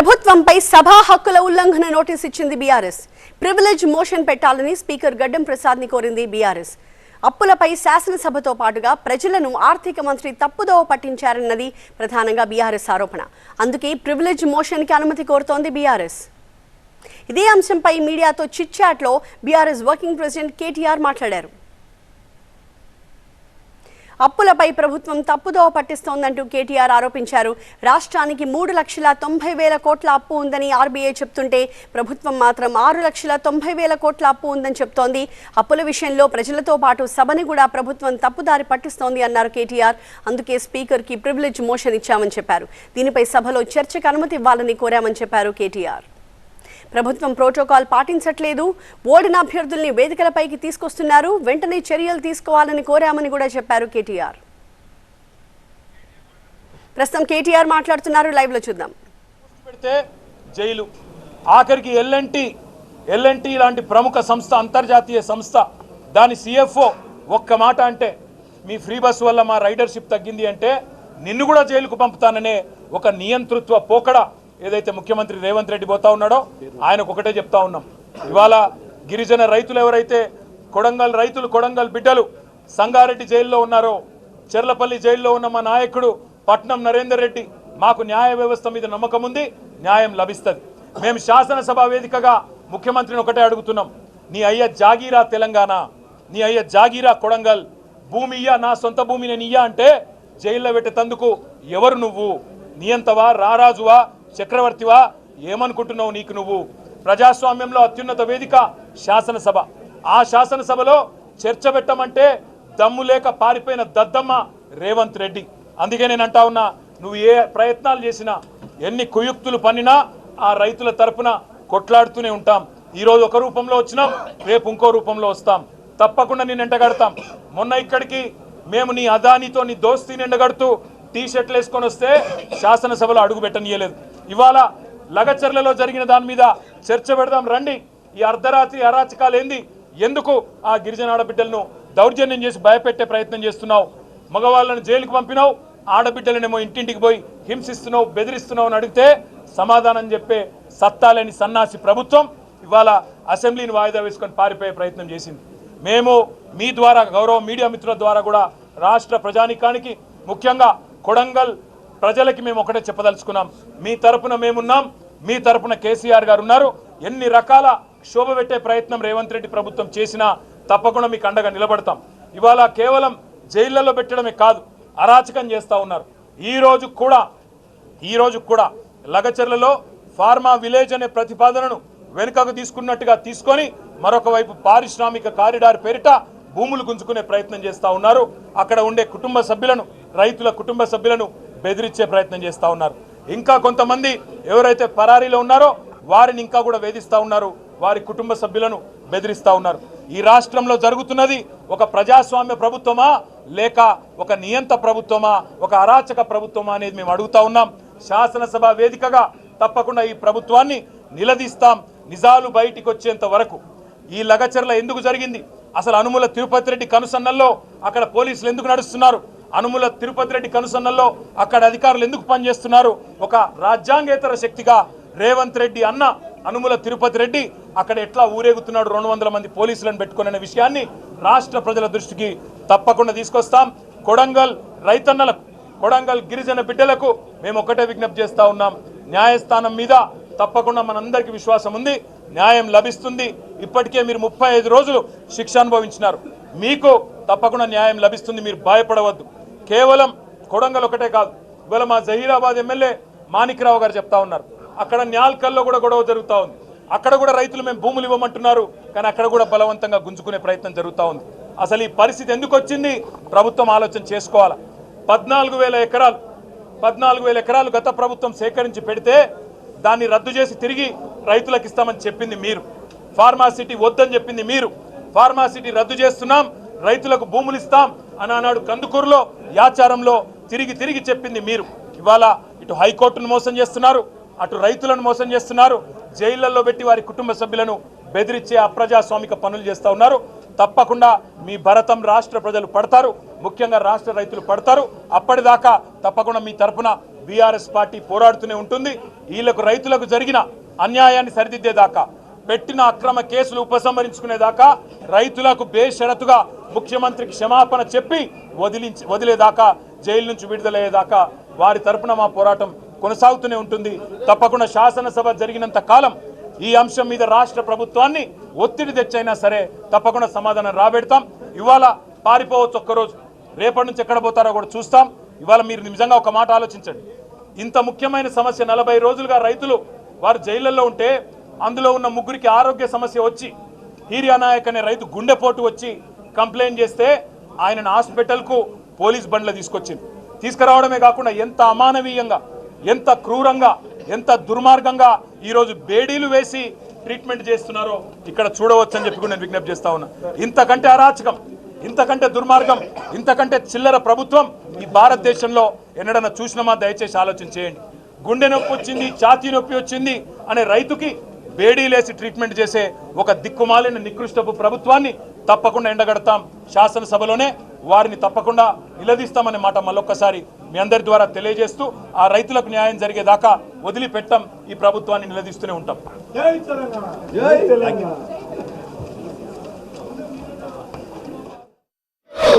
ప్రభుత్వంపై సభా హక్కుల ఉల్లంఘన నోటీస్ ఇచ్చింది బీఆర్ఎస్. ప్రివిలేజ్ మోషన్ పెట్టాలని స్పీకర్ గడ్డం ప్రసాద్ని కోరింది బీఆర్ఎస్. అప్పులపై శాసనసభతో పాటుగా ప్రజలను ఆర్థిక మంత్రి తప్పుదోవ పట్టించారన్నది ప్రధానంగా బీఆర్ఎస్ ఆరోపణ. అందుకే ప్రివిలేజ్ మోషన్కి అనుమతి కోరుతోంది బీఆర్ఎస్. ఇదే అంశంపై మీడియాతో చిట్ చాట్లో బీఆర్ఎస్ వర్కింగ్ ప్రెసిడెంట్ కేటీఆర్ మాట్లాడారు. అప్పులపై ప్రభుత్వం తప్పుదోవ పట్టిస్తోందంటూ కేటీఆర్ ఆరోపించారు. రాష్ట్రానికి 3,90,000 కోట్ల అప్పు ఉందని ఆర్బీఐ చెప్తుంటే ప్రభుత్వం మాత్రం 6,90,000 కోట్ల అప్పు ఉందని చెప్తోంది. అప్పుల విషయంలో ప్రజలతో పాటు సభని కూడా ప్రభుత్వం తప్పుదారి పట్టిస్తోంది అన్నారు కేటీఆర్. అందుకే స్పీకర్కి ప్రివిలేజ్ మోషన్ ఇచ్చామని చెప్పారు. దీనిపై సభలో చర్చకు అనుమతి ఇవ్వాలని కోరామని చెప్పారు కేటీఆర్. ప్రభుత్వం ప్రోటోకాల్ పాటించట్లేదు, ఓడిన అభ్యర్థుల్ని వేదికలపైకి తీసుకొస్తున్నారు, వెంటనే చర్యలు తీసుకోవాలని కోరామని కూడా చెప్పారు కేటీఆర్. ప్రస్తుతం కేటీఆర్ మాట్లాడుతున్నారు, లైవ్ లో చూద్దాం. పెడితే జైలు, ఆఖరికి ఎల్ఎన్టీ లాంటి ప్రముఖ సంస్థ, అంతర్జాతీయ సంస్థ, దాని సిఎఫ్ఓ ఒక్క మాట అంటే మీ ఫ్రీ బస్ వల్ల మా రైడర్షిప్ తగ్గింది అంటే నిన్ను కూడా జైలుకు పంపుతాననే ఒక నియంతృత్వ పోకడ ఏదైతే ముఖ్యమంత్రి రేవంత్ రెడ్డి పోతా ఉన్నాడో ఆయనకు ఒకటే చెప్తా ఉన్నాం. ఇవాళ గిరిజన రైతులు ఎవరైతే కొడంగల్ బిడ్డలు సంగారెడ్డి జైల్లో ఉన్నారో, చెర్లపల్లి జైల్లో ఉన్న మా నాయకుడు పట్నం నరేందర్ రెడ్డి, మాకు న్యాయ వ్యవస్థ మీద నమ్మకం ఉంది, న్యాయం లభిస్తుంది. మేము శాసనసభ వేదికగా ముఖ్యమంత్రిని ఒకటే అడుగుతున్నాం, నీ అయ్య జాగీరా తెలంగాణ, నీ అయ్య జాగీరా కొడంగల్, భూమి ఇయ్యా, నా సొంత భూమి నేను ఇయ్యా అంటే జైల్లో పెట్టేందుకు ఎవరు నువ్వు? నియంతవా, రారాజువా, చక్రవర్తివా? ఏమనుకుంటున్నావు? నీకు నువ్వు ప్రజాస్వామ్యంలో అత్యున్నత వేదిక శాసనసభ. ఆ శాసనసభలో చర్చ పెట్టమంటే దమ్ము లేక పారిపోయిన దద్దమ్మ రేవంత్ రెడ్డి. అందుకే నేను అంటా ఉన్నా, నువ్వు ఏ ప్రయత్నాలు చేసినా, ఎన్ని కుయుక్తులు పన్నినా ఆ రైతుల తరపున కొట్లాడుతూనే ఉంటాం. ఈరోజు ఒక రూపంలో వచ్చినాం, రేపు ఇంకో రూపంలో వస్తాం. తప్పకుండా నేను ఎండగడతాం. మొన్న ఇక్కడికి మేము నీ అదానితో నీ దోస్తీని ఎండగడుతూ టీ-షర్ట్లు వేసుకొని వస్తే శాసనసభలో అడుగు పెట్టనీయలేదు. ఇవాళ లగచర్లలో జరిగిన దాని మీద చర్చ పెడదాం రండి. ఈ అర్ధరాత్రి అరాచకాలు ఏంది? ఎందుకు ఆ గిరిజన ఆడబిడ్డలను దౌర్జన్యం చేసి భయపెట్టే ప్రయత్నం చేస్తున్నావు? మగవాళ్ళను జైలుకు పంపినావు, ఆడబిడ్డలనేమో ఇంటింటికి పోయి హింసిస్తున్నావు, బెదిరిస్తున్నావు అని అడిగితే సమాధానం చెప్పే సత్తాలేని సన్నాసి ప్రభుత్వం ఇవాళ అసెంబ్లీని వాయిదా వేసుకొని పారిపోయే ప్రయత్నం చేసింది. మేము మీ ద్వారా, గౌరవ మీడియా మిత్రుల ద్వారా కూడా రాష్ట్ర ప్రజానికానికి, ముఖ్యంగా కొడంగల్ ప్రజలకి మేము ఒకటే చెప్పదలుచుకున్నాం, మీ తరపున మేమున్నాం, మీ తరపున కేసీఆర్ గారు ఉన్నారు. ఎన్ని రకాల శోభ పెట్టే ప్రయత్నం రేవంత్ రెడ్డి ప్రభుత్వం చేసినా తప్పకుండా మీకు అండగా నిలబడతాం. ఇవాళ కేవలం జైళ్లలో పెట్టడమే కాదు, అరాచకం చేస్తూ ఉన్నారు. ఈ రోజు కూడా లగచర్లలో ఫార్మా విలేజ్ అనే ప్రతిపాదనను వెనుకకు తీసుకున్నట్టుగా తీసుకొని మరొక వైపు పారిశ్రామిక కారిడార్ పేరిట భూములు గుంజుకునే ప్రయత్నం చేస్తూ ఉన్నారు. అక్కడ ఉండే కుటుంబ సభ్యులను, రైతుల కుటుంబ సభ్యులను బెదిరించే ప్రయత్నం చేస్తూ ఉన్నారు. ఇంకా కొంతమంది ఎవరైతే పరారీలో ఉన్నారో వారిని ఇంకా కూడా వేధిస్తూ ఉన్నారు, వారి కుటుంబ సభ్యులను బెదిరిస్తూ ఉన్నారు. ఈ రాష్ట్రంలో జరుగుతున్నది ఒక ప్రజాస్వామ్య ప్రభుత్వమా లేక ఒక నియంత ప్రభుత్వమా, ఒక అరాచక ప్రభుత్వమా అనేది మేము అడుగుతా ఉన్నాం. శాసనసభ వేదికగా తప్పకుండా ఈ ప్రభుత్వాన్ని నిలదీస్తాం. నిజాలు బయటికి వచ్చేంత వరకు ఈ లగచర్ల ఎందుకు జరిగింది, అసలు అనుముల తిరుపతి రెడ్డి కనుసన్నల్లో అక్కడ పోలీసులు ఎందుకు నడుస్తున్నారు, అనుముల తిరుపతి రెడ్డి కనుసన్నల్లో అక్కడ అధికారులు ఎందుకు పనిచేస్తున్నారు, ఒక రాజ్యాంగేతర శక్తిగా రేవంత్ రెడ్డి అన్న అనుముల తిరుపతి రెడ్డి అక్కడ ఎట్లా ఊరేగుతున్నాడు 200 మంది పోలీసులను పెట్టుకునే విషయాన్ని రాష్ట్ర ప్రజల దృష్టికి తప్పకుండా తీసుకొస్తాం. కొడంగల్ రైతన్నలకు, కొడంగల్ గిరిజన బిడ్డలకు మేము ఒకటే విజ్ఞప్తి చేస్తూ ఉన్నాం, న్యాయస్థానం మీద తప్పకుండా మనందరికీ విశ్వాసం ఉంది, న్యాయం లభిస్తుంది. ఇప్పటికే మీరు 35 రోజులు శిక్ష అనుభవించినారు, మీకు తప్పకుండా న్యాయం లభిస్తుంది, మీరు భయపడవద్దు. కేవలం కొడంగల్ ఒకటే కాదు, ఇవాళ మా జహీరాబాద్ ఎమ్మెల్యే మాణిక్రావు గారు చెప్తా ఉన్నారు, అక్కడ న్యాల్కల్లో కూడా గొడవ జరుగుతూ ఉంది, అక్కడ కూడా రైతులు మేము భూములు ఇవ్వమంటున్నారు, కానీ అక్కడ కూడా బలవంతంగా గుంజుకునే ప్రయత్నం జరుగుతూ ఉంది. అసలు ఈ పరిస్థితి ఎందుకు వచ్చింది ప్రభుత్వం ఆలోచన చేసుకోవాలా. 14,000 ఎకరాలు గత ప్రభుత్వం సేకరించి పెడితే దాన్ని రద్దు చేసి తిరిగి రైతులకు ఇస్తామని చెప్పింది మీరు. ఫార్మాసిటీ వద్దని చెప్పింది మీరు. ఫార్మాసిటీ రద్దు చేస్తున్నాం, రైతులకు భూములు ఇస్తాం అని అన్నాడు కందుకూరులో, యాచారంలో తిరిగి చెప్పింది మీరు. ఇవాళ ఇటు హైకోర్టును మోసం చేస్తున్నారు, అటు రైతులను మోసం చేస్తున్నారు, జైళ్లలో పెట్టి వారి కుటుంబ సభ్యులను బెదిరించే అప్రజాస్వామిక పనులు చేస్తూ ఉన్నారు. తప్పకుండా మీ భరతం రాష్ట్ర ప్రజలు పడతారు, ముఖ్యంగా రాష్ట్ర రైతులు పడతారు. అప్పటిదాకా తప్పకుండా మీ తరపున బీఆర్ఎస్ పార్టీ పోరాడుతూనే ఉంటుంది. వీళ్లకు రైతులకు జరిగిన అన్యాయాన్ని సరిదిద్దేదాకా, పెట్టిన అక్రమ కేసులు ఉపసంహరించుకునేదాకా, రైతులకు బేషరతుగా ముఖ్యమంత్రికి క్షమాపణ చెప్పి వదిలేదాకా, జైలు నుంచి విడుదలయ్యేదాకా వారి తరపున మా పోరాటం కొనసాగుతూనే ఉంటుంది. తప్పకుండా శాసనసభ జరిగినంత కాలం ఈ అంశం మీద రాష్ట్ర ప్రభుత్వాన్ని ఒత్తిడి తెచ్చైనా సరే తప్పకుండా సమాధానం రాబెడతాం. ఇవాళ పారిపోవచ్చు ఒక్కరోజు, రేపటి నుంచి ఎక్కడ పోతారో కూడా చూస్తాం. ఇవాళ మీరు నిజంగా ఒక మాట ఆలోచించండి. ఇంత ముఖ్యమైన సమస్య 40 రోజులుగా రైతులు వారు జైళ్లలో ఉంటే అందులో ఉన్న 3కి ఆరోగ్య సమస్య వచ్చి హీరియా నాయక్ అనే రైతు గుండెపోటు వచ్చి కంప్లైంట్ చేస్తే ఆయనను హాస్పిటల్కు పోలీస్ బండ్లు తీసుకురావడమే కాకుండా ఎంత అమానవీయంగా, ఎంత క్రూరంగా, ఎంత దుర్మార్గంగా ఈరోజు బేడీలు వేసి ట్రీట్మెంట్ చేస్తున్నారో ఇక్కడ చూడవచ్చని చెప్పి నేను విజ్ఞప్తి చేస్తా ఉన్నా. ఇంతకంటే అరాచకం, ఇంతకంటే దుర్మార్గం, ఇంతకంటే చిల్లర ప్రభుత్వం ఈ భారతదేశంలో ఎన్నడన్నా చూసినామా? దయచేసి ఆలోచన చేయండి. గుండె నొప్పి వచ్చింది, ఛాతీ నొప్పి వచ్చింది అనే రైతుకి బేడీలేసి ట్రీట్మెంట్ చేసే ఒక దిక్కుమాలిన నికృష్టపు ప్రభుత్వాన్ని తప్పకుండా ఎండగడతాం. శాసనసభలోనే వారిని తప్పకుండా నిలదీస్తామనే మాట మళ్ళొక్కసారి మీ అందరి ద్వారా తెలియజేస్తూ, ఆ రైతులకు న్యాయం జరిగేదాకా వదిలిపెట్టం, ఈ ప్రభుత్వాన్ని నిలదీస్తూనే ఉంటాం.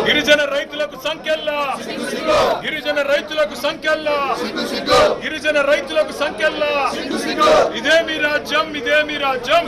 గిరిజన రైతులకు సంఖ్యల్లా, గిరిజన రైతులకు సంఖ్యల్లా, గిరిజన రైతులకు సంఖ్యల్లా. ఇదే మీ రాజ్యం, ఇదే మీ రాజ్యం.